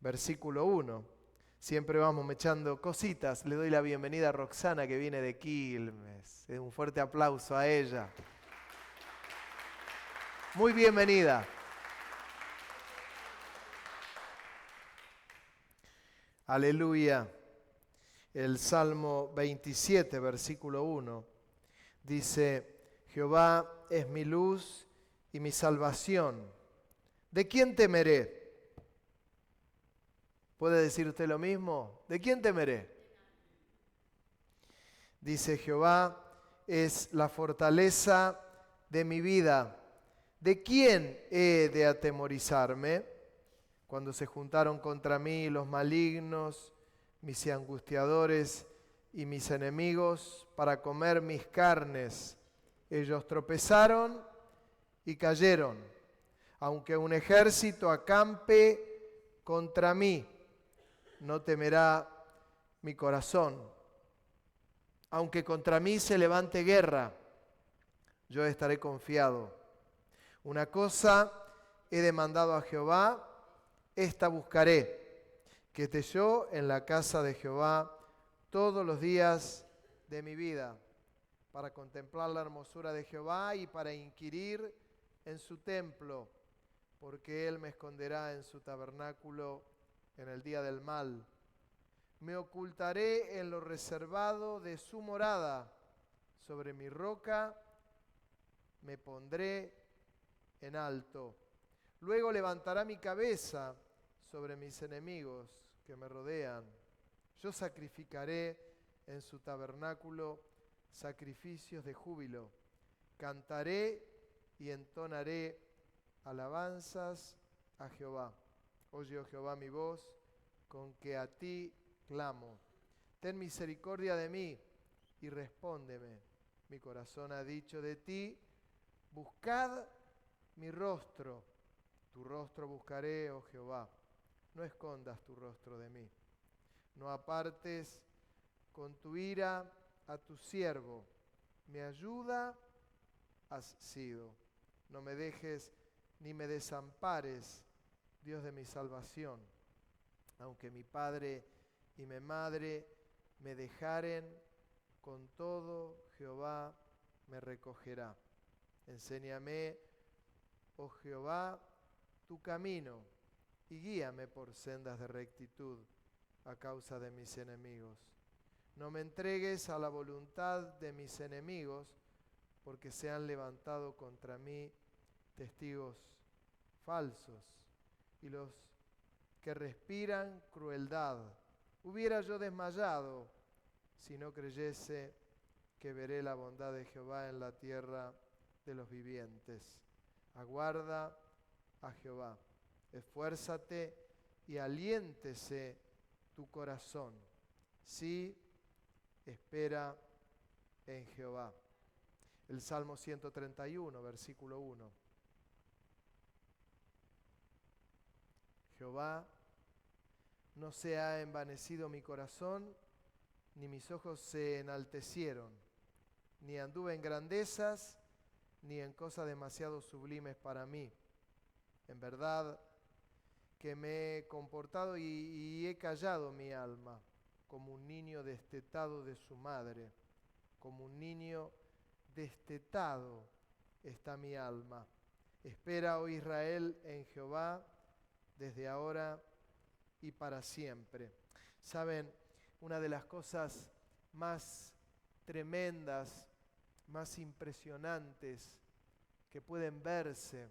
versículo 1. Siempre vamos echando cositas. Le doy la bienvenida a Roxana, que viene de Quilmes. Un fuerte aplauso a ella. Muy bienvenida. Aleluya. El Salmo 27, versículo 1, dice: Jehová es mi luz y mi salvación. ¿De quién temeré? ¿Puede decir usted lo mismo? ¿De quién temeré? Dice: Jehová es la fortaleza de mi vida. ¿De quién he de atemorizarme? Cuando se juntaron contra mí los malignos, mis angustiadores y mis enemigos para comer mis carnes, ellos tropezaron y cayeron. Aunque un ejército acampe contra mí, no temerá mi corazón. Aunque contra mí se levante guerra, yo estaré confiado. Una cosa he demandado a Jehová, esta buscaré, que esté yo en la casa de Jehová todos los días de mi vida, para contemplar la hermosura de Jehová y para inquirir en su templo, porque Él me esconderá en su tabernáculo en el día del mal. Me ocultaré en lo reservado de su morada, sobre mi roca me pondré en alto. Luego levantará mi cabeza sobre mis enemigos que me rodean. Yo sacrificaré en su tabernáculo sacrificios de júbilo. Cantaré y entonaré alabanzas a Jehová. Oye, oh Jehová, mi voz, con que a ti clamo. Ten misericordia de mí y respóndeme. Mi corazón ha dicho de ti: buscad mi rostro. Tu rostro buscaré, oh Jehová. No escondas tu rostro de mí. No apartes con tu ira a tu siervo. Mi ayuda has sido. No me dejes ni me desampares, Dios de mi salvación. Aunque mi padre y mi madre me dejaren, con todo Jehová me recogerá. Enséñame, oh Jehová, tu camino y guíame por sendas de rectitud a causa de mis enemigos. No me entregues a la voluntad de mis enemigos, porque se han levantado contra mí testigos falsos y los que respiran crueldad. Hubiera yo desmayado si no creyese que veré la bondad de Jehová en la tierra de los vivientes. Aguarda a Jehová, esfuérzate y aliéntese tu corazón. Sí, espera en Jehová. El Salmo 131, versículo 1. Jehová, no se ha envanecido mi corazón, ni mis ojos se enaltecieron, ni anduve en grandezas, ni en cosas demasiado sublimes para mí. En verdad que me he comportado y he callado mi alma, como un niño destetado de su madre. Como un niño destetado está mi alma. Espera, oh Israel, en Jehová, desde ahora y para siempre. Saben, una de las cosas más tremendas, más impresionantes que pueden verse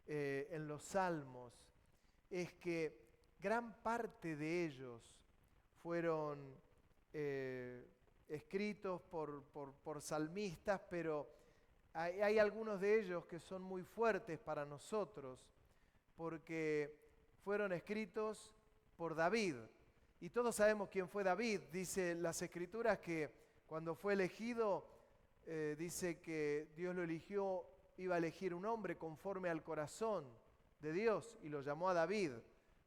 en los salmos es que gran parte de ellos fueron escritos por salmistas, pero hay algunos de ellos que son muy fuertes para nosotros porque fueron escritos por David. Y todos sabemos quién fue David. Dice las Escrituras que cuando fue elegido, dice que Dios lo eligió, iba a elegir un hombre conforme al corazón de Dios y lo llamó a David,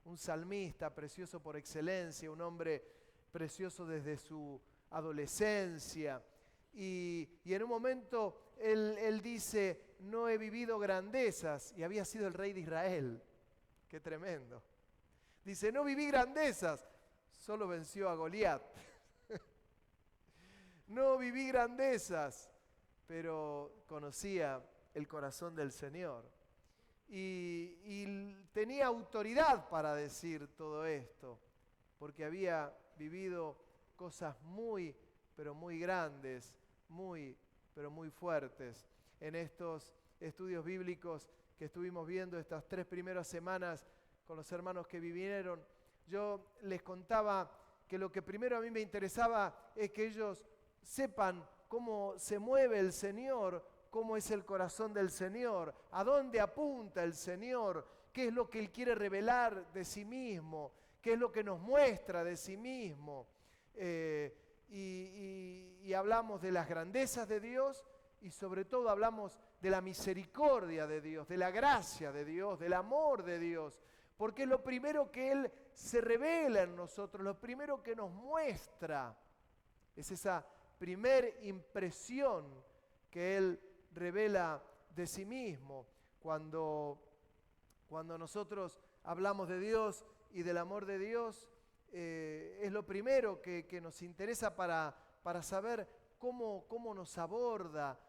un salmista precioso por excelencia, un hombre precioso desde su adolescencia. Y en un momento él dice: no he vivido grandezas, y había sido el rey de Israel. Qué tremendo. Dice, no viví grandezas, solo venció a Goliat. No viví grandezas, pero conocía el corazón del Señor. Y tenía autoridad para decir todo esto, porque había vivido cosas muy, pero muy grandes, muy, pero muy fuertes. En estos estudios bíblicos que estuvimos viendo estas 3 primeras semanas con los hermanos que vinieron, yo les contaba que lo que primero a mí me interesaba es que ellos sepan cómo se mueve el Señor, cómo es el corazón del Señor, a dónde apunta el Señor, qué es lo que Él quiere revelar de sí mismo, qué es lo que nos muestra de sí mismo. Y hablamos de las grandezas de Dios y sobre todo hablamos de la misericordia de Dios, de la gracia de Dios, del amor de Dios, porque es lo primero que Él se revela en nosotros, lo primero que nos muestra es esa primer impresión que Él revela de sí mismo. Cuando nosotros hablamos de Dios y del amor de Dios, es lo primero que nos interesa para saber cómo nos aborda,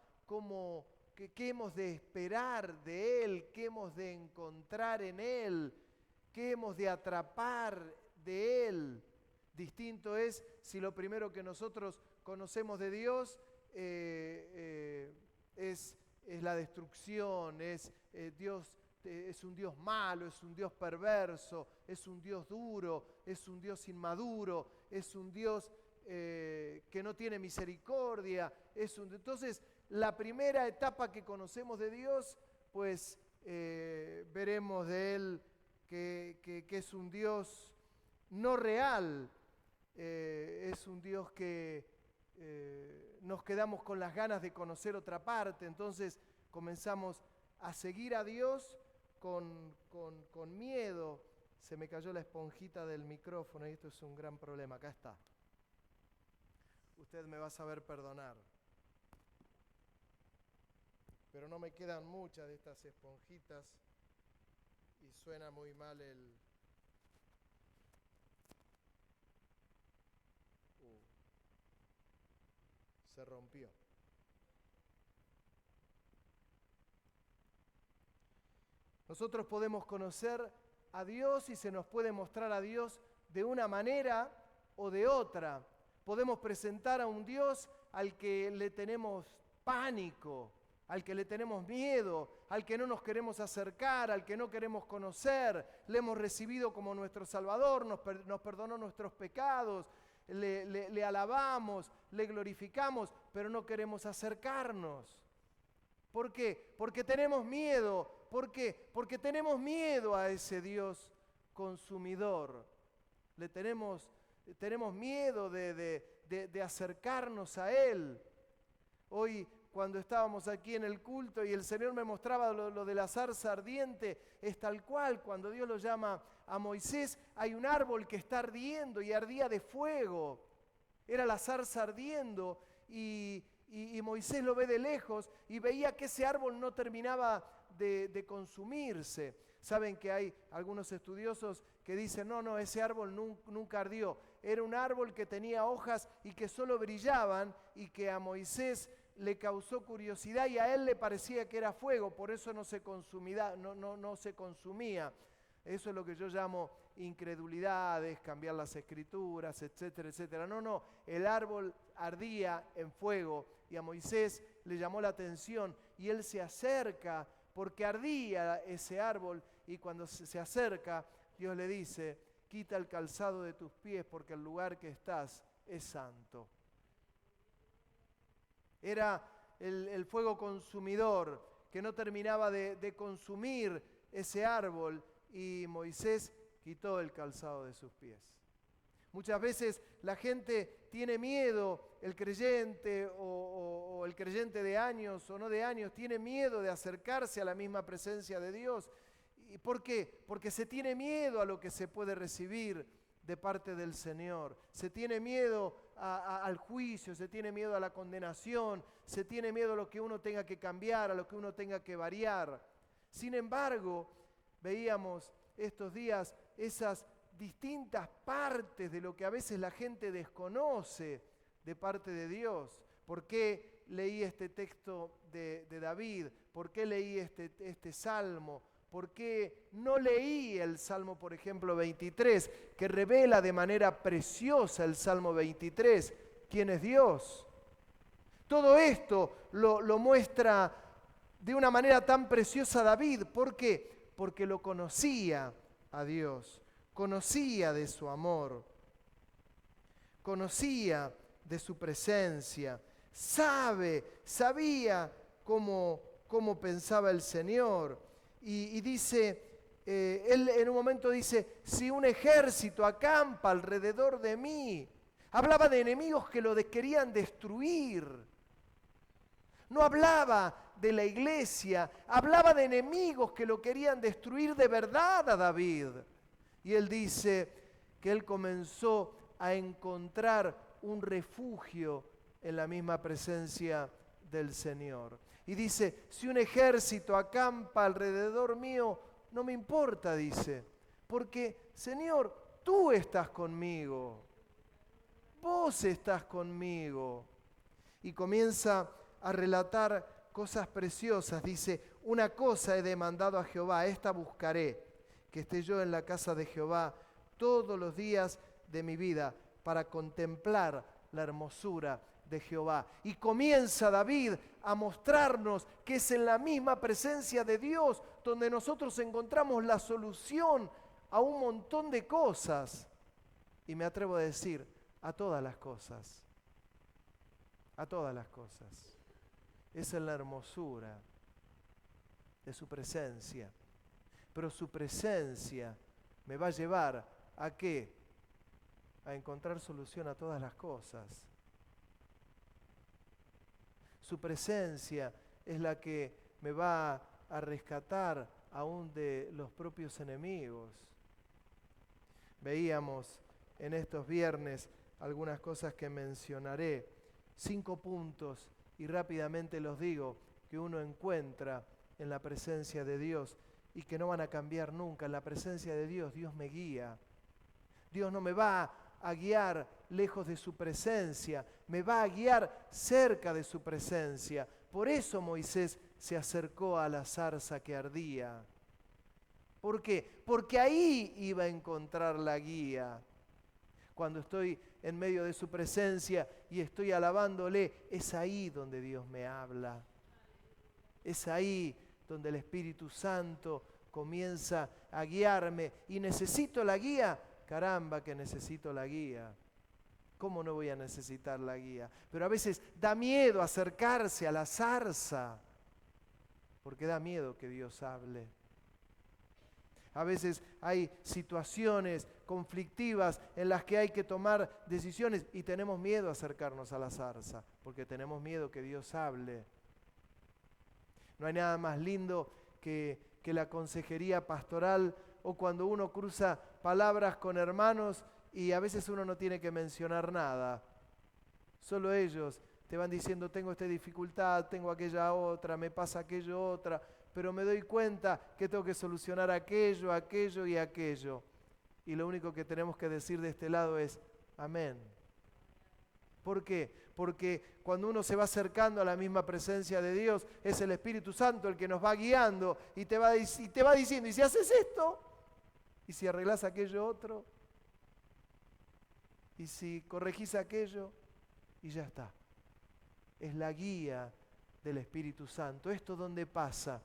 qué hemos de esperar de Él, qué hemos de encontrar en Él, qué hemos de atrapar de Él. Distinto es si lo primero que nosotros conocemos de Dios es la destrucción, Dios es un Dios malo, es un Dios perverso, es un Dios duro, es un Dios inmaduro, es un Dios que no tiene misericordia. Entonces, la primera etapa que conocemos de Dios, pues veremos de Él que es un Dios no real, es un Dios que nos quedamos con las ganas de conocer otra parte, entonces comenzamos a seguir a Dios con miedo. Se me cayó la esponjita del micrófono y esto es un gran problema. Acá está. Usted me va a saber perdonar. Pero no me quedan muchas de estas esponjitas y suena muy mal el... Se rompió. Nosotros podemos conocer a Dios y se nos puede mostrar a Dios de una manera o de otra. Podemos presentar a un Dios al que le tenemos pánico, al que le tenemos miedo, al que no nos queremos acercar, al que no queremos conocer. Le hemos recibido como nuestro Salvador, nos perdonó nuestros pecados, le alabamos, le glorificamos, pero no queremos acercarnos. ¿Por qué? Porque tenemos miedo. ¿Por qué? Porque tenemos miedo a ese Dios consumidor. Tenemos miedo de acercarnos a Él. Hoy, cuando estábamos aquí en el culto y el Señor me mostraba lo de la zarza ardiente, es tal cual, cuando Dios lo llama a Moisés, hay un árbol que está ardiendo y ardía de fuego. Era la zarza ardiendo y Moisés lo ve de lejos y veía que ese árbol no terminaba de consumirse. Saben que hay algunos estudiosos que dicen, no, ese árbol nunca ardió. Era un árbol que tenía hojas y que solo brillaban y que a Moisés le causó curiosidad y a él le parecía que era fuego, por eso no se consumía. Eso es lo que yo llamo incredulidades, cambiar las escrituras, etcétera, etcétera. No, el árbol ardía en fuego y a Moisés le llamó la atención y él se acerca porque ardía ese árbol y cuando se acerca Dios le dice, quita el calzado de tus pies porque el lugar que estás es santo. Era el fuego consumidor que no terminaba de consumir ese árbol y Moisés quitó el calzado de sus pies. Muchas veces la gente tiene miedo, el creyente o el creyente de años o no de años, tiene miedo de acercarse a la misma presencia de Dios. ¿Y por qué? Porque se tiene miedo a lo que se puede recibir de parte del Señor. Se tiene miedo al juicio, se tiene miedo a la condenación, se tiene miedo a lo que uno tenga que cambiar, a lo que uno tenga que variar. Sin embargo, veíamos estos días esas distintas partes de lo que a veces la gente desconoce de parte de Dios. ¿Por qué leí este texto de David? ¿Por qué leí este salmo? ¿Por qué no leí el Salmo, por ejemplo, 23, que revela de manera preciosa el Salmo 23 quién es Dios? Todo esto lo muestra de una manera tan preciosa David. ¿Por qué? Porque lo conocía a Dios, conocía de su amor, conocía de su presencia, sabía cómo pensaba el Señor. Y dice, él en un momento dice, si un ejército acampa alrededor de mí, hablaba de enemigos que lo querían destruir. No hablaba de la iglesia, hablaba de enemigos que lo querían destruir de verdad a David. Y él dice que él comenzó a encontrar un refugio en la misma presencia del Señor. Y dice, si un ejército acampa alrededor mío, no me importa, dice, porque Señor, tú estás conmigo, vos estás conmigo. Y comienza a relatar cosas preciosas. Dice, una cosa he demandado a Jehová, esta buscaré, que esté yo en la casa de Jehová todos los días de mi vida, para contemplar la hermosura de Jehová. Y comienza David a mostrarnos que es en la misma presencia de Dios donde nosotros encontramos la solución a un montón de cosas. Y me atrevo a decir, a todas las cosas. A todas las cosas. Es en la hermosura de su presencia. Pero su presencia me va a llevar ¿a qué? A encontrar solución a todas las cosas. Su presencia es la que me va a rescatar aún de los propios enemigos. Veíamos en estos viernes algunas cosas que mencionaré, 5 puntos, y rápidamente los digo, que uno encuentra en la presencia de Dios y que no van a cambiar nunca. En la presencia de Dios, Dios me guía. Dios no me va a guiar lejos de su presencia, me va a guiar cerca de su presencia. Por eso Moisés se acercó a la zarza que ardía. ¿Por qué? Porque ahí iba a encontrar la guía. Cuando estoy en medio de su presencia y estoy alabándole, es ahí donde Dios me habla. Es ahí donde el Espíritu Santo comienza a guiarme. Y necesito la guía. Caramba, que necesito la guía. ¿Cómo no voy a necesitar la guía? Pero a veces da miedo acercarse a la zarza, porque da miedo que Dios hable. A veces hay situaciones conflictivas en las que hay que tomar decisiones y tenemos miedo a acercarnos a la zarza, porque tenemos miedo que Dios hable. No hay nada más lindo que la consejería pastoral o cuando uno cruza palabras con hermanos y a veces uno no tiene que mencionar nada. Solo ellos te van diciendo, tengo esta dificultad, tengo aquella otra, me pasa aquello otra, pero me doy cuenta que tengo que solucionar aquello, aquello y aquello. Y lo único que tenemos que decir de este lado es, amén. ¿Por qué? Porque cuando uno se va acercando a la misma presencia de Dios, es el Espíritu Santo el que nos va guiando y te va diciendo, ¿y si haces esto? ¿Y si arreglás aquello otro? ¿Y si corregís aquello? Y ya está. Es la guía del Espíritu Santo. ¿Esto dónde pasa?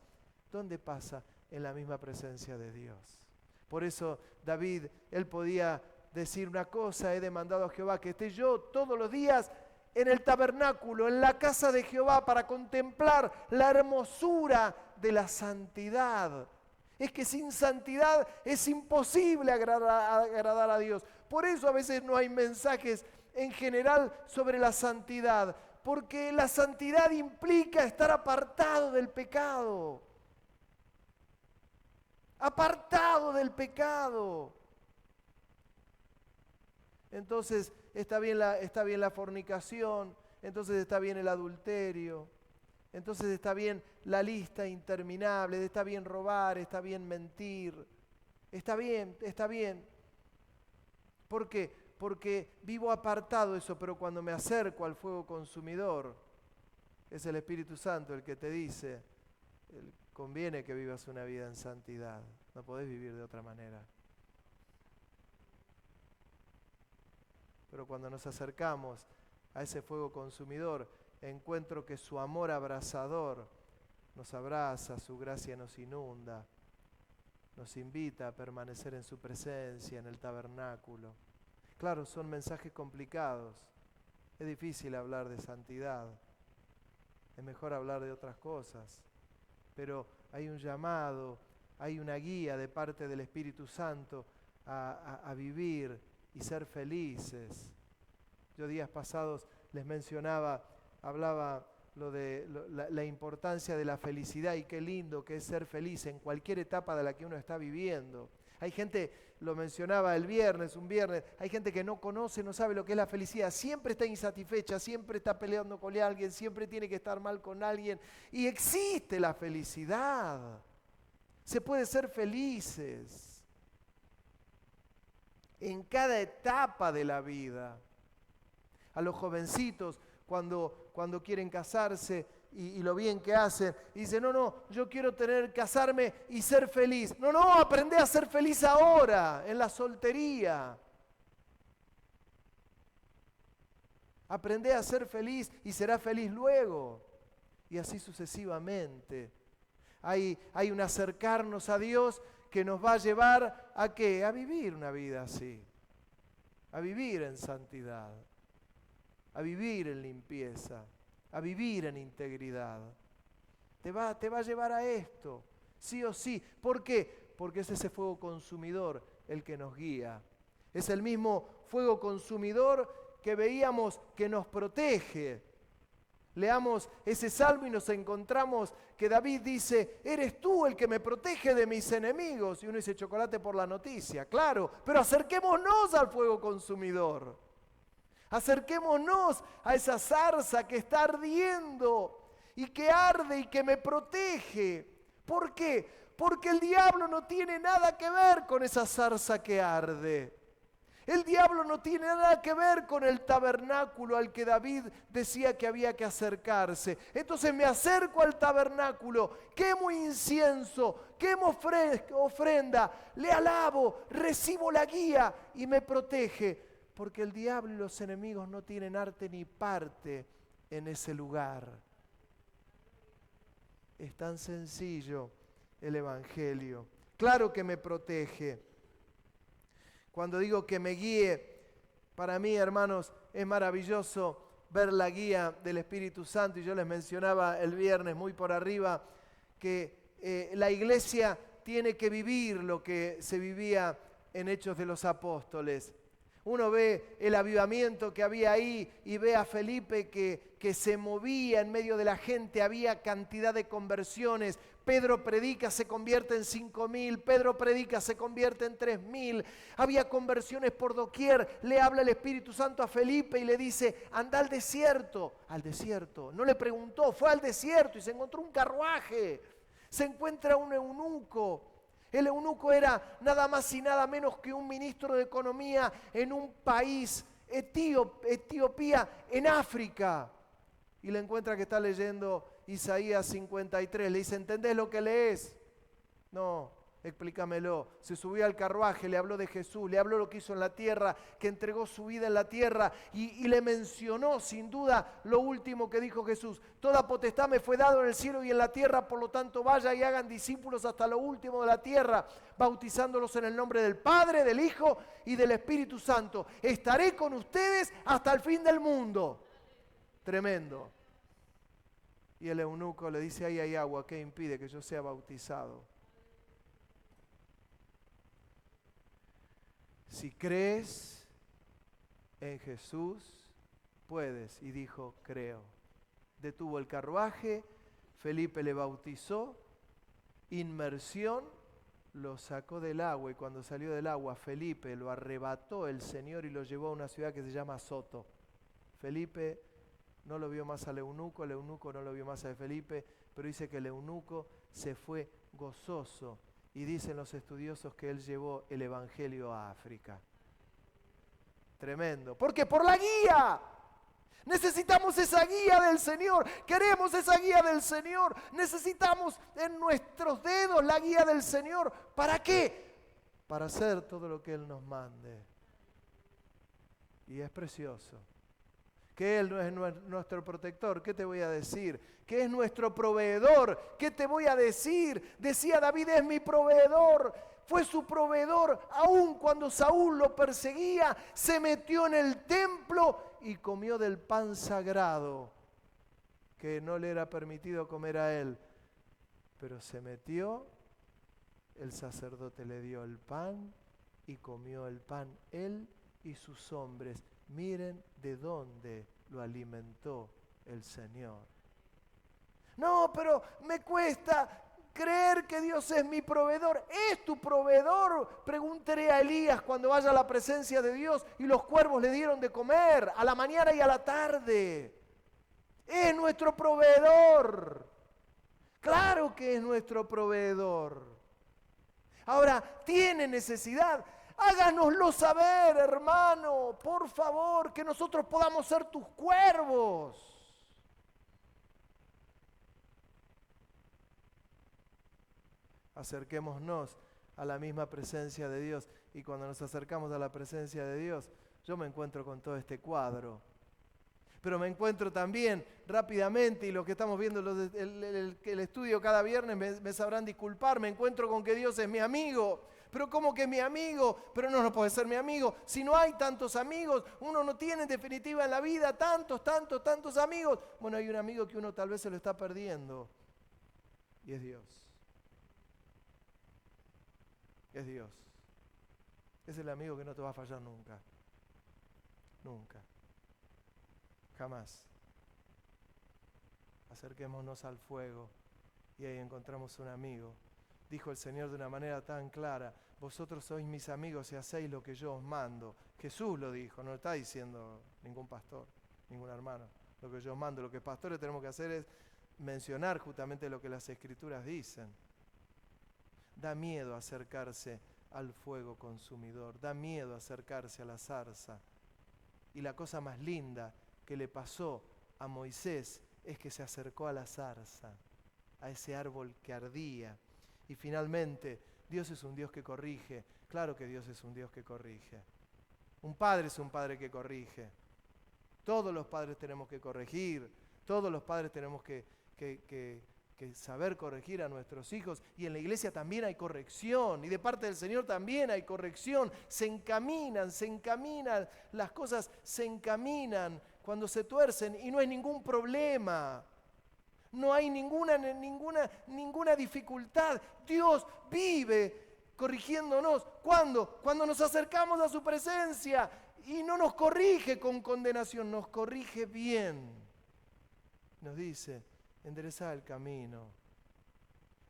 ¿Dónde pasa? En la misma presencia de Dios. Por eso David, él podía decir una cosa, he demandado a Jehová que esté yo todos los días en el tabernáculo, en la casa de Jehová, para contemplar la hermosura de la santidad. Es que sin santidad es imposible agradar a Dios. Por eso a veces no hay mensajes en general sobre la santidad, porque la santidad implica estar apartado del pecado. Apartado del pecado. Entonces está bien la fornicación, entonces está bien el adulterio, entonces está bien la lista interminable, está bien robar, está bien mentir, Está bien, está bien. ¿Por qué? Porque vivo apartado de eso, pero cuando me acerco al fuego consumidor, es el Espíritu Santo el que te dice, conviene que vivas una vida en santidad, no podés vivir de otra manera. Pero cuando nos acercamos a ese fuego consumidor, encuentro que su amor abrasador nos abraza, su gracia nos inunda, nos invita a permanecer en su presencia, en el tabernáculo. Claro, son mensajes complicados. Es difícil hablar de santidad. Es mejor hablar de otras cosas. Pero hay un llamado, hay una guía de parte del Espíritu Santo a vivir y ser felices. Yo días pasados les mencionaba, hablaba la importancia de la felicidad y qué lindo que es ser feliz en cualquier etapa de la que uno está viviendo. Hay gente, lo mencionaba un viernes, hay gente que no conoce, no sabe lo que es la felicidad, siempre está insatisfecha, siempre está peleando con alguien, siempre tiene que estar mal con alguien. Y existe la felicidad, se puede ser felices en cada etapa de la vida. A los jovencitos, cuando quieren casarse y lo bien que hacen, y dicen, no, yo quiero casarme y ser feliz. No, aprende a ser feliz ahora, en la soltería. Aprende a ser feliz y serás feliz luego. Y así sucesivamente. Hay un acercarnos a Dios que nos va a llevar ¿a qué? A vivir una vida así. A vivir en santidad. A vivir en limpieza, a vivir en integridad. Te va a llevar a esto, sí o sí. ¿Por qué? Porque es ese fuego consumidor el que nos guía. Es el mismo fuego consumidor que veíamos que nos protege. Leamos ese salmo y nos encontramos que David dice, eres tú el que me protege de mis enemigos. Y uno dice, chocolate por la noticia, claro, pero acerquémonos al fuego consumidor. Acerquémonos a esa zarza que está ardiendo y que arde y que me protege. ¿Por qué? Porque el diablo no tiene nada que ver con esa zarza que arde. El diablo no tiene nada que ver con el tabernáculo al que David decía que había que acercarse. Entonces me acerco al tabernáculo, quemo incienso, quemo ofrenda, le alabo, recibo la guía y me protege. Porque el diablo y los enemigos no tienen arte ni parte en ese lugar. Es tan sencillo el Evangelio. Claro que me protege. Cuando digo que me guíe, para mí, hermanos, es maravilloso ver la guía del Espíritu Santo. Y yo les mencionaba el viernes muy por arriba que la iglesia tiene que vivir lo que se vivía en Hechos de los Apóstoles. Uno ve el avivamiento que había ahí y ve a Felipe que se movía en medio de la gente, había cantidad de conversiones. Pedro predica, se convierte en 5,000, Pedro predica, se convierte en 3,000. Había conversiones por doquier. Le habla el Espíritu Santo a Felipe y le dice, anda al desierto. Al desierto. No le preguntó, fue al desierto y se encontró un carruaje. Se encuentra un eunuco. El eunuco era nada más y nada menos que un ministro de economía en un país, Etiopía, en África. Y le encuentra que está leyendo Isaías 53. Le dice, ¿entendés lo que lees? No, explícamelo. Se subió al carruaje, le habló de Jesús, le habló lo que hizo en la tierra, que entregó su vida en la tierra y le mencionó sin duda lo último que dijo Jesús. Toda potestad me fue dado en el cielo y en la tierra, por lo tanto vaya y hagan discípulos hasta lo último de la tierra, bautizándolos en el nombre del Padre, del Hijo y del Espíritu Santo. Estaré con ustedes hasta el fin del mundo. Tremendo. Y el eunuco le dice, ahí hay agua, ¿qué impide que yo sea bautizado? Si crees en Jesús, puedes. Y dijo, creo. Detuvo el carruaje, Felipe le bautizó, inmersión, lo sacó del agua. Y cuando salió del agua, Felipe lo arrebató el Señor y lo llevó a una ciudad que se llama Soto. Felipe no lo vio más al eunuco, el eunuco no lo vio más a Felipe, pero dice que el eunuco se fue gozoso Y dicen los estudiosos que él llevó el evangelio a África. Tremendo. ¿Por qué? Por la guía. Necesitamos esa guía del Señor. Queremos esa guía del Señor. Necesitamos en nuestros dedos la guía del Señor. ¿Para qué? Para hacer todo lo que Él nos mande. Y es precioso. Que Él no es nuestro protector, ¿qué te voy a decir? Que es nuestro proveedor, ¿qué te voy a decir? Decía David, es mi proveedor. Fue su proveedor, aun cuando Saúl lo perseguía, se metió en el templo y comió del pan sagrado, que no le era permitido comer a él. Pero se metió, el sacerdote le dio el pan y comió el pan él y sus hombres. Miren de dónde lo alimentó el Señor. No, pero me cuesta creer que Dios es mi proveedor. ¿Es tu proveedor? Preguntaré a Elías cuando vaya a la presencia de Dios y los cuervos le dieron de comer a la mañana y a la tarde. Es nuestro proveedor. Claro que es nuestro proveedor. Ahora, ¿tiene necesidad? Háganoslo saber, hermano, por favor, que nosotros podamos ser tus cuervos. Acerquémonos a la misma presencia de Dios. Y cuando nos acercamos a la presencia de Dios, yo me encuentro con todo este cuadro. Pero me encuentro también rápidamente, y los que estamos viendo el estudio cada viernes me sabrán disculpar, me encuentro con que Dios es mi amigo. Pero ¿cómo que es mi amigo? Pero no puede ser mi amigo. Si no hay tantos amigos, uno no tiene en definitiva en la vida tantos amigos. Bueno, hay un amigo que uno tal vez se lo está perdiendo. Y es Dios. Es Dios. Es el amigo que no te va a fallar nunca. Nunca. Jamás. Acerquémonos al fuego y ahí encontramos un amigo. Dijo el Señor de una manera tan clara, vosotros sois mis amigos y hacéis lo que yo os mando. Jesús lo dijo, no lo está diciendo ningún pastor, ningún hermano. Lo que yo os mando, lo que pastores tenemos que hacer es mencionar justamente lo que las Escrituras dicen. Da miedo acercarse al fuego consumidor, da miedo acercarse a la zarza. Y la cosa más linda que le pasó a Moisés es que se acercó a la zarza, a ese árbol que ardía. Y finalmente, Dios es un Dios que corrige. Claro que Dios es un Dios que corrige. Un padre es un padre que corrige. Todos los padres tenemos que corregir. Todos los padres tenemos que saber corregir a nuestros hijos. Y en la iglesia también hay corrección. Y de parte del Señor también hay corrección. Se encaminan. Las cosas se encaminan cuando se tuercen y no hay ningún problema. No hay ninguna dificultad. Dios vive corrigiéndonos. ¿Cuándo? Cuando nos acercamos a su presencia y no nos corrige con condenación, nos corrige bien. Nos dice, enderezá el camino.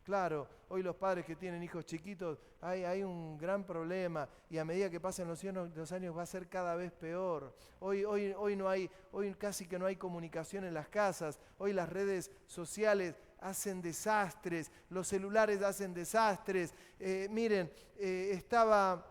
Claro, hoy los padres que tienen hijos chiquitos, hay un gran problema y a medida que pasen los años va a ser cada vez peor. Hoy casi que no hay comunicación en las casas, hoy las redes sociales hacen desastres, los celulares hacen desastres. Estaba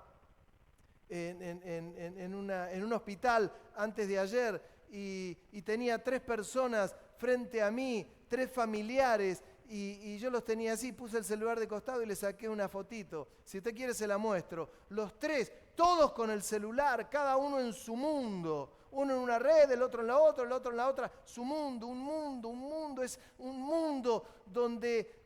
en un hospital antes de ayer y tenía 3 personas frente a mí, 3 familiares. Y yo los tenía así, puse el celular de costado y le saqué una fotito. Si usted quiere se la muestro. Los 3, todos con el celular, cada uno en su mundo. Uno en una red, el otro en la otra, el otro en la otra. Su mundo, un mundo. Es un mundo donde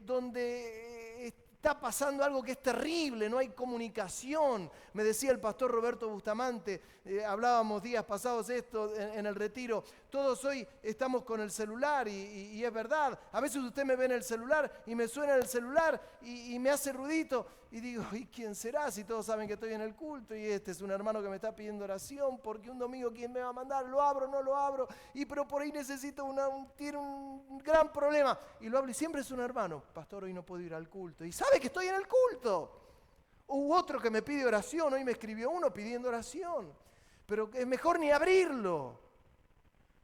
está pasando algo que es terrible, no hay comunicación. Me decía el pastor Roberto Bustamante, hablábamos días pasados esto en el retiro, todos hoy estamos con el celular y es verdad. A veces usted me ve en el celular y me suena el celular y me hace ruidito y digo, ¿y quién será? Si todos saben que estoy en el culto y este es un hermano que me está pidiendo oración porque un domingo ¿quién me va a mandar? ¿Lo abro? ¿No lo abro? Pero por ahí necesito tiene un gran problema y lo hablo y siempre es un hermano. Pastor, hoy no puedo ir al culto y sabe que estoy en el culto. Hubo otro que me pide oración, hoy me escribió uno pidiendo oración, pero es mejor ni abrirlo.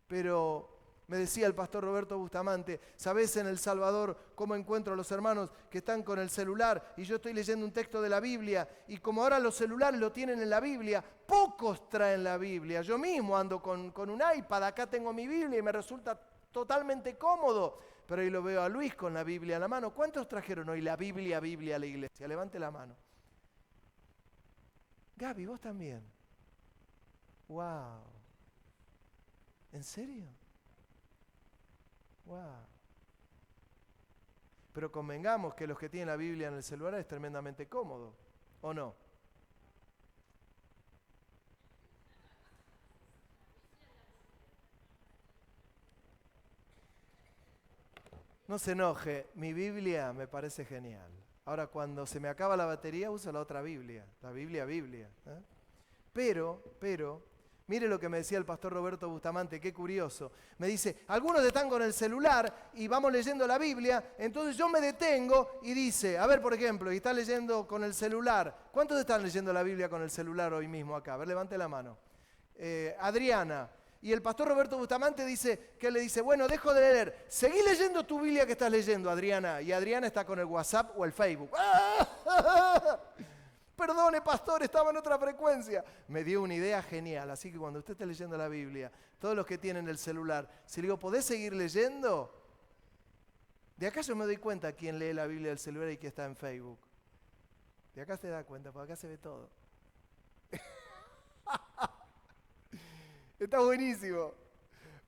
Pero Me decía el pastor Roberto Bustamante, ¿sabés en El Salvador cómo encuentro a los hermanos que están con el celular? Y yo estoy leyendo un texto de la Biblia, y como ahora los celulares lo tienen en la Biblia, pocos traen la Biblia. Yo mismo ando con un iPad, acá tengo mi Biblia y me resulta totalmente cómodo. Pero ahí lo veo a Luis con la Biblia en la mano. ¿Cuántos trajeron hoy la Biblia a la iglesia? Levante la mano. Gaby, vos también. ¡Wow! ¿En serio? ¡Wow! Pero convengamos que los que tienen la Biblia en el celular es tremendamente cómodo, ¿o no? No se enoje, mi Biblia me parece genial. Ahora, cuando se me acaba la batería, uso la otra Biblia, la Biblia. Pero, mire lo que me decía el pastor Roberto Bustamante, qué curioso. Me dice, algunos están con el celular y vamos leyendo la Biblia, entonces yo me detengo y dice, a ver, por ejemplo, y está leyendo con el celular. ¿Cuántos están leyendo la Biblia con el celular hoy mismo acá? A ver, levante la mano. Adriana. Y el pastor Roberto Bustamante dice, que le dice, bueno, dejo de leer. Seguí leyendo tu Biblia que estás leyendo, Adriana. Y Adriana está con el WhatsApp o el Facebook. Perdone, pastor, estaba en otra frecuencia. Me dio una idea genial. Así que cuando usted esté leyendo la Biblia, todos los que tienen el celular, si le digo, ¿podés seguir leyendo? De acá yo me doy cuenta quién lee la Biblia del celular y quién está en Facebook. De acá se da cuenta, porque acá se ve todo. Está buenísimo.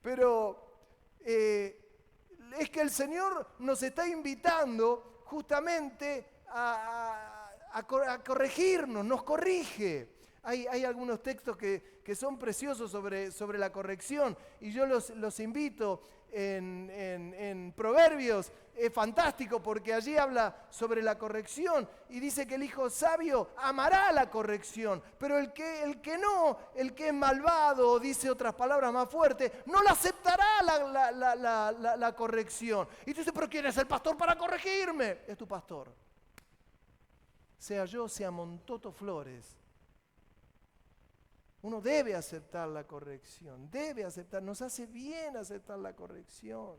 Pero es que el Señor nos está invitando justamente a corregirnos, nos corrige. Hay algunos textos que son preciosos sobre la corrección y yo los invito en Proverbios. Es fantástico porque allí habla sobre la corrección y dice que el hijo sabio amará la corrección, pero el que es malvado, dice otras palabras más fuertes, no la aceptará la corrección. Y tú dices, ¿pero quién es el pastor para corregirme? Es tu pastor. Sea yo, sea Montoto Flores. Uno debe aceptar la corrección, nos hace bien aceptar la corrección.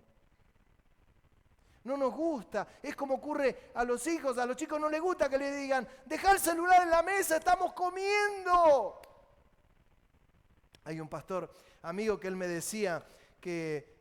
No nos gusta, es como ocurre a los hijos, a los chicos no les gusta que le digan, deja el celular en la mesa, estamos comiendo. Hay un pastor amigo que él me decía que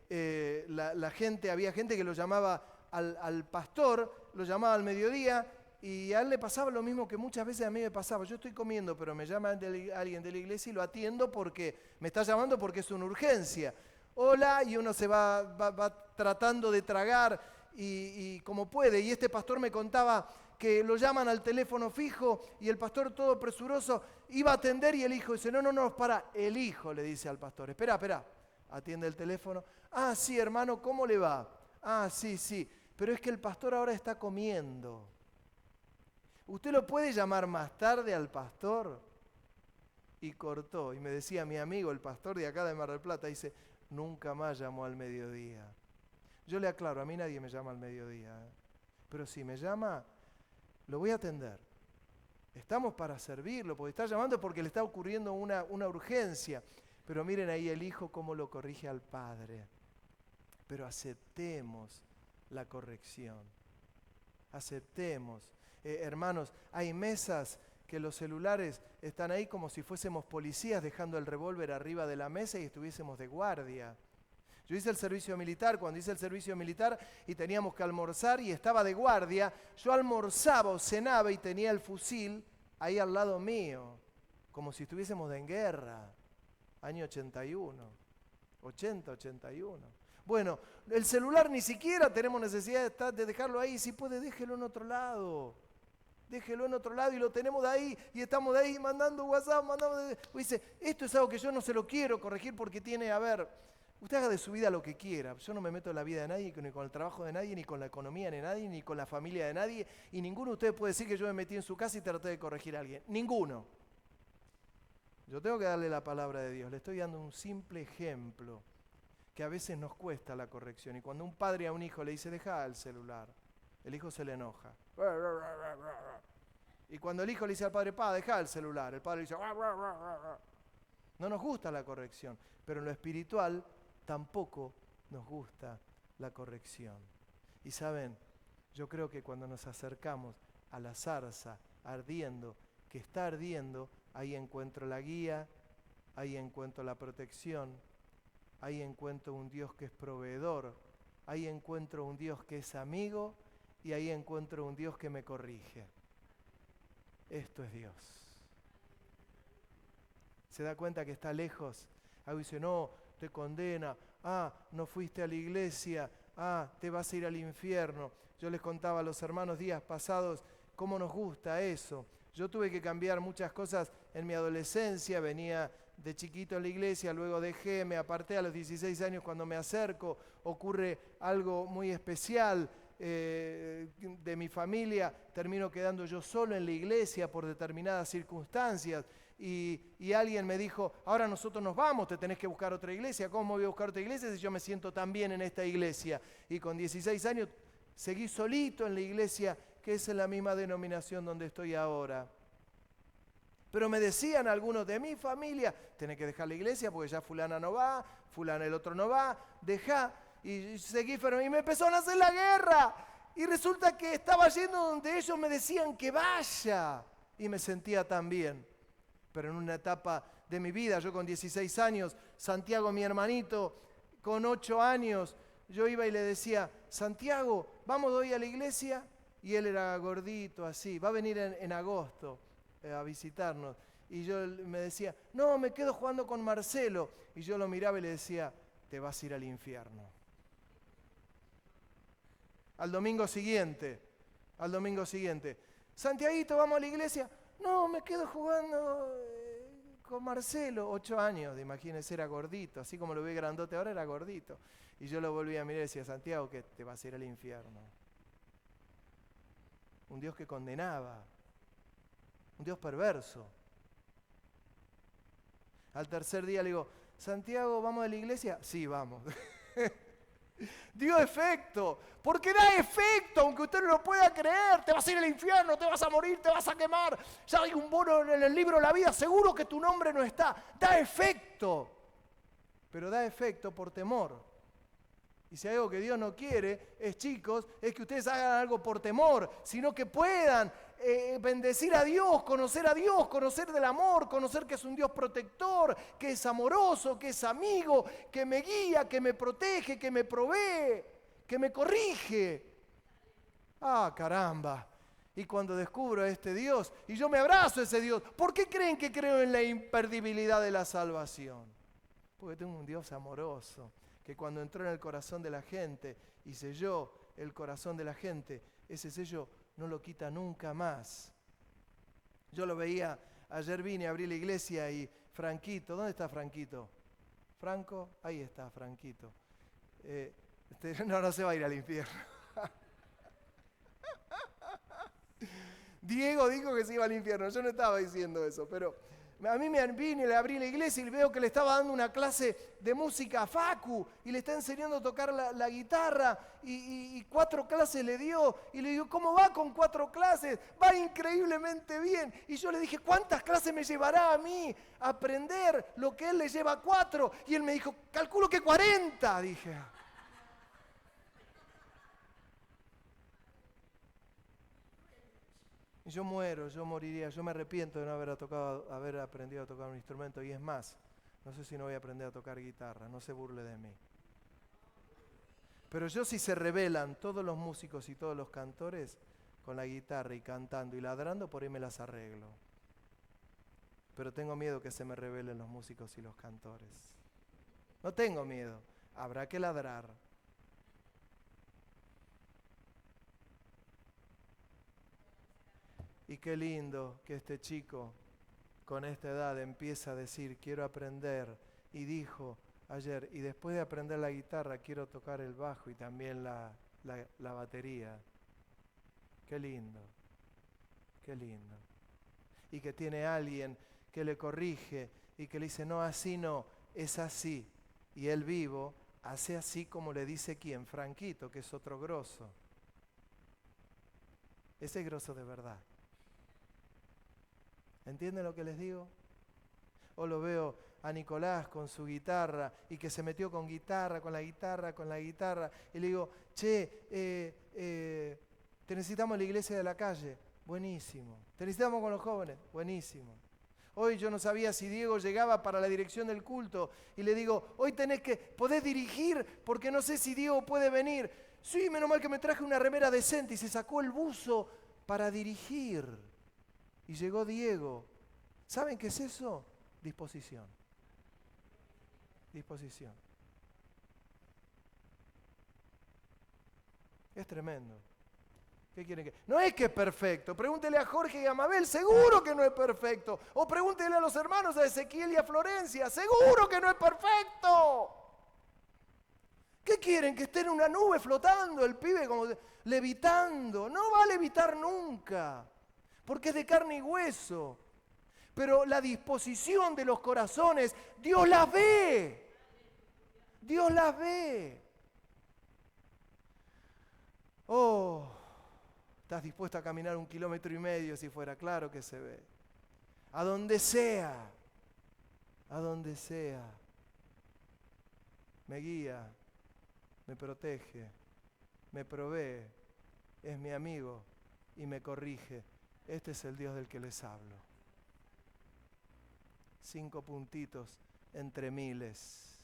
había gente que lo llamaba al pastor, lo llamaba al mediodía, y a él le pasaba lo mismo que muchas veces a mí me pasaba. Yo estoy comiendo, pero me llama alguien de la iglesia y lo atiendo porque me está llamando porque es una urgencia. Hola, y uno se va tratando de tragar y como puede. Y este pastor me contaba que lo llaman al teléfono fijo y el pastor todo presuroso iba a atender y el hijo dice, no, para. El hijo le dice al pastor, espera, atiende el teléfono. Ah, sí, hermano, ¿cómo le va? Ah, sí, pero es que el pastor ahora está comiendo. ¿Usted lo puede llamar más tarde al pastor? Y cortó. Y me decía mi amigo, el pastor de acá de Mar del Plata, dice, nunca más llamó al mediodía. Yo le aclaro, a mí nadie me llama al mediodía. Pero si me llama, lo voy a atender. Estamos para servirlo, porque está llamando porque le está ocurriendo una urgencia. Pero miren ahí el hijo cómo lo corrige al padre. Pero aceptemos la corrección. Aceptemos. Hermanos, hay mesas que los celulares están ahí como si fuésemos policías dejando el revólver arriba de la mesa y estuviésemos de guardia. Yo hice el servicio militar, cuando hice el servicio militar y teníamos que almorzar y estaba de guardia, yo almorzaba o cenaba y tenía el fusil ahí al lado mío, como si estuviésemos en guerra, año 81, 81. Bueno, el celular ni siquiera tenemos necesidad de dejarlo ahí, si puede déjelo en otro lado. Déjelo en otro lado y lo tenemos de ahí y estamos de ahí mandando WhatsApp, dice, esto es algo que yo no se lo quiero corregir porque tiene, usted haga de su vida lo que quiera. Yo no me meto en la vida de nadie, ni con el trabajo de nadie, ni con la economía de nadie, ni con la familia de nadie, y ninguno de ustedes puede decir que yo me metí en su casa y traté de corregir a alguien. Ninguno. Yo tengo que darle la palabra de Dios, le estoy dando un simple ejemplo que a veces nos cuesta la corrección. Y cuando un padre a un hijo le dice, deja el celular, el hijo se le enoja. Y cuando el hijo le dice al padre, deja el celular, el padre dice, no nos gusta la corrección, pero en lo espiritual tampoco nos gusta la corrección. Y saben, yo creo que cuando nos acercamos a la zarza ardiendo, que está ardiendo, ahí encuentro la guía, ahí encuentro la protección, ahí encuentro un Dios que es proveedor, ahí encuentro un Dios que es amigo y ahí encuentro un Dios que me corrige. Esto es Dios. ¿Se da cuenta que está lejos? Algo dice, no, te condena, no fuiste a la iglesia, te vas a ir al infierno. Yo les contaba a los hermanos días pasados cómo nos gusta eso. Yo tuve que cambiar muchas cosas en mi adolescencia, venía de chiquito en la iglesia, luego dejé, me aparté a los 16 años. Cuando me acerco ocurre algo muy especial de mi familia, termino quedando yo solo en la iglesia por determinadas circunstancias. Y alguien me dijo, ahora nosotros nos vamos, te tenés que buscar otra iglesia. ¿Cómo voy a buscar otra iglesia si yo me siento tan bien en esta iglesia? Y con 16 años seguí solito en la iglesia, que es en la misma denominación donde estoy ahora. Pero me decían algunos de mi familia, tenés que dejar la iglesia porque ya fulana no va, fulana el otro no va, dejá. Y seguí, pero y me empezaron a hacer la guerra. Y resulta que estaba yendo donde ellos me decían que vaya. Y me sentía tan bien. Pero en una etapa de mi vida, yo con 16 años, Santiago, mi hermanito, con 8 años, yo iba y le decía, Santiago, vamos hoy a la iglesia. Y él era gordito, así, va a venir en agosto a visitarnos. Y yo me decía, no, me quedo jugando con Marcelo. Y yo lo miraba y le decía, te vas a ir al infierno. Al domingo siguiente, Santiaguito, vamos a la iglesia. No, me quedo jugando con Marcelo, 8 años, imagínense, era gordito, así como lo ve grandote ahora, era gordito. Y yo lo volví a mirar y decía, Santiago, que te vas a ir al infierno. Un Dios que condenaba, un Dios perverso. Al tercer día le digo, Santiago, ¿vamos a la iglesia? Sí, vamos. Dio efecto, porque da efecto, aunque usted no lo pueda creer. Te vas a ir al infierno, te vas a morir, te vas a quemar. Ya hay un bono en el libro de la vida, seguro que tu nombre no está. Da efecto, pero da efecto por temor. Y si hay algo que Dios no quiere, chicos, es que ustedes hagan algo por temor, sino que puedan bendecir a Dios, conocer del amor, conocer que es un Dios protector, que es amoroso, que es amigo, que me guía, que me protege, que me provee, que me corrige. Caramba. Y cuando descubro a este Dios, y yo me abrazo a ese Dios, ¿por qué creen que creo en la imperdibilidad de la salvación? Porque tengo un Dios amoroso, que cuando entró en el corazón de la gente y selló el corazón de la gente, ese sello no lo quita nunca más. Yo lo veía, ayer vine, abrí la iglesia y Franquito, ¿dónde está Franquito? ¿Franco? Ahí está Franquito. No se va a ir al infierno. Diego dijo que se iba al infierno, yo no estaba diciendo eso, pero a mí me vine, le abrí la iglesia y veo que le estaba dando una clase de música a Facu y le está enseñando a tocar la guitarra y 4 clases le dio. Y le digo, ¿cómo va con 4 clases? Va increíblemente bien. Y yo le dije, ¿cuántas clases me llevará a mí a aprender lo que él le lleva 4? Y él me dijo, calculo que 40, dije. Y yo moriría, yo me arrepiento de no haber aprendido a tocar un instrumento. Y es más, no sé si no voy a aprender a tocar guitarra, no se burle de mí. Pero si se rebelan todos los músicos y todos los cantores con la guitarra y cantando y ladrando, por ahí me las arreglo. Pero tengo miedo que se me rebelen los músicos y los cantores. No tengo miedo, habrá que ladrar. Y qué lindo que este chico con esta edad empieza a decir, quiero aprender. Y dijo ayer, y después de aprender la guitarra, quiero tocar el bajo y también la batería. Qué lindo, qué lindo. Y que tiene alguien que le corrige y que le dice, no, así no, es así. Y él vivo hace así como le dice quién, Franquito, que es otro grosso. Ese es grosso de verdad. ¿Entienden lo que les digo? O lo veo a Nicolás con su guitarra y que se metió con la guitarra. Y le digo, che, te necesitamos en la iglesia de la calle. Buenísimo. Te necesitamos con los jóvenes. Buenísimo. Hoy yo no sabía si Diego llegaba para la dirección del culto y le digo, hoy podés dirigir porque no sé si Diego puede venir. Sí, menos mal que me traje una remera decente y se sacó el buzo para dirigir. Y llegó Diego. ¿Saben qué es eso? Disposición. Disposición. Es tremendo. ¿Qué quieren que? No es que es perfecto. Pregúntele a Jorge y a Mabel, seguro que no es perfecto. O pregúntele a los hermanos, a Ezequiel y a Florencia, seguro que no es perfecto. ¿Qué quieren? Que esté en una nube flotando el pibe como levitando. No va a levitar nunca, porque es de carne y hueso. Pero la disposición de los corazones, Dios las ve. Dios las ve. Oh, estás dispuesto a caminar 1,5 kilómetros si fuera, claro que se ve. A donde sea, me guía, me protege, me provee, es mi amigo y me corrige. Este es el Dios del que les hablo. 5 puntitos entre miles.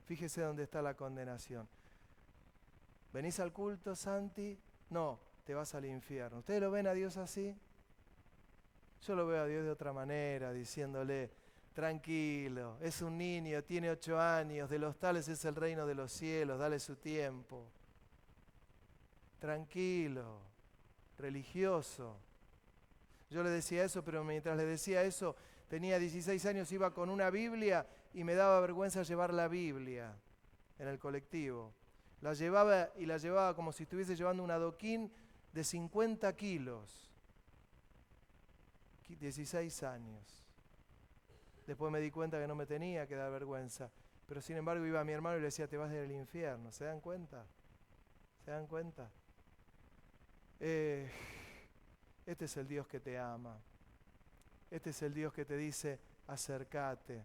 Fíjese dónde está la condenación. ¿Venís al culto, Santi? No, te vas al infierno. ¿Ustedes lo ven a Dios así? Yo lo veo a Dios de otra manera, diciéndole, tranquilo, es un niño, tiene 8 años, de los tales es el reino de los cielos, dale su tiempo. Tranquilo, religioso. Yo le decía eso, pero mientras le decía eso, tenía 16 años, iba con una Biblia y me daba vergüenza llevar la Biblia en el colectivo. La llevaba como si estuviese llevando un adoquín de 50 kilos. 16 años. Después me di cuenta que no me tenía que dar vergüenza. Pero sin embargo iba a mi hermano y le decía, te vas del infierno. ¿Se dan cuenta? ¿Se dan cuenta? Este es el Dios que te ama. Este es el Dios que te dice, acércate,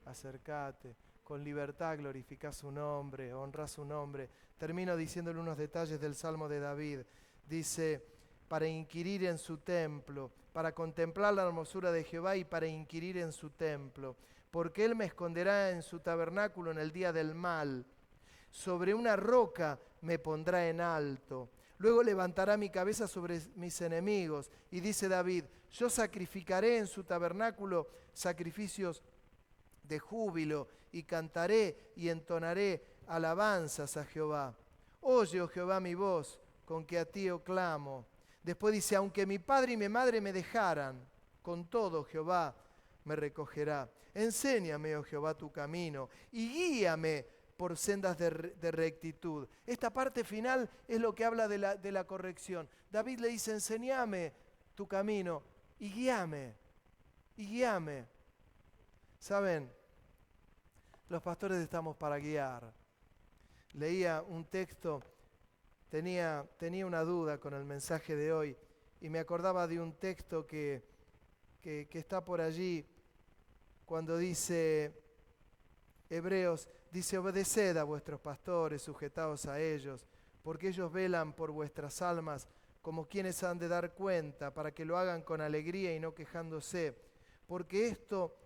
acércate. Con libertad glorificás su nombre, honrás su nombre. Termino diciéndole unos detalles del Salmo de David. Dice, para inquirir en su templo, para contemplar la hermosura de Jehová y para inquirir en su templo. Porque Él me esconderá en su tabernáculo en el día del mal. Sobre una roca me pondrá en alto. Luego levantará mi cabeza sobre mis enemigos. Y dice David, yo sacrificaré en su tabernáculo sacrificios de júbilo y cantaré y entonaré alabanzas a Jehová. Oye, oh Jehová, mi voz, con que a ti yo clamo. Después dice, aunque mi padre y mi madre me dejaran, con todo Jehová me recogerá. Enséñame, oh Jehová, tu camino y guíame por sendas de rectitud. Esta parte final es lo que habla de la corrección. David le dice, enséñame tu camino y guíame, y guíame. ¿Saben? Los pastores estamos para guiar. Leía un texto, tenía una duda con el mensaje de hoy y me acordaba de un texto que está por allí cuando dice, Hebreos, dice, obedeced a vuestros pastores, sujetaos a ellos, porque ellos velan por vuestras almas como quienes han de dar cuenta, para que lo hagan con alegría y no quejándose, porque esto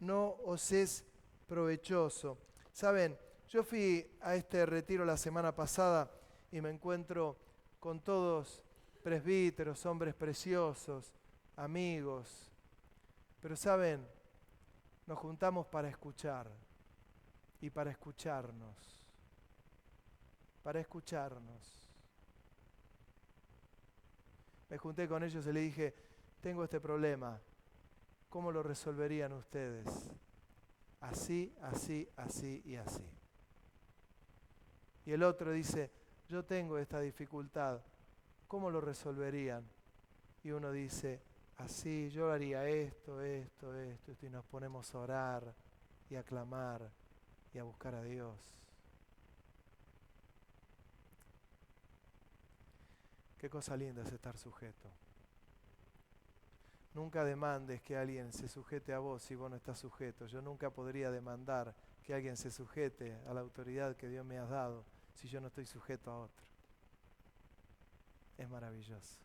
no os es provechoso. Saben, yo fui a este retiro la semana pasada y me encuentro con todos presbíteros, hombres preciosos, amigos. Pero saben, nos juntamos para escuchar y para escucharnos. Para escucharnos. Me junté con ellos y le dije, tengo este problema. ¿Cómo lo resolverían ustedes? Así, así, así y así. Y el otro dice, yo tengo esta dificultad. ¿Cómo lo resolverían? Y uno dice, así, yo haría esto, y nos ponemos a orar y a clamar y a buscar a Dios. Qué cosa linda es estar sujeto. Nunca demandes que alguien se sujete a vos si vos no estás sujeto. Yo nunca podría demandar que alguien se sujete a la autoridad que Dios me ha dado si yo no estoy sujeto a otro. Es maravilloso.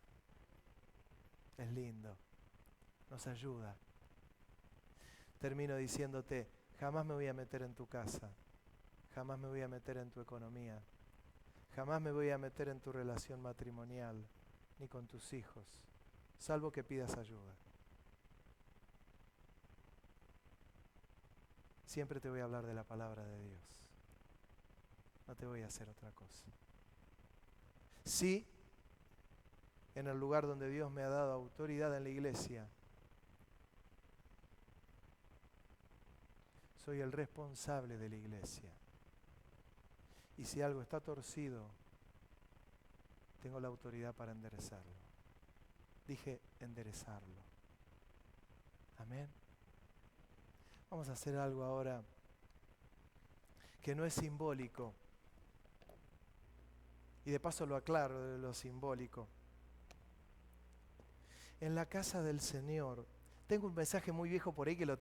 Es lindo. Nos ayuda. Termino diciéndote, jamás me voy a meter en tu casa. Jamás me voy a meter en tu economía. Jamás me voy a meter en tu relación matrimonial, ni con tus hijos, salvo que pidas ayuda. Siempre te voy a hablar de la palabra de Dios. No te voy a hacer otra cosa. Sí, en el lugar donde Dios me ha dado autoridad en la iglesia, soy el responsable de la iglesia. Y si algo está torcido, tengo la autoridad para enderezarlo. Dije enderezarlo. Amén. Vamos a hacer algo ahora que no es simbólico. Y de paso lo aclaro de lo simbólico. En la casa del Señor, tengo un mensaje muy viejo por ahí que lo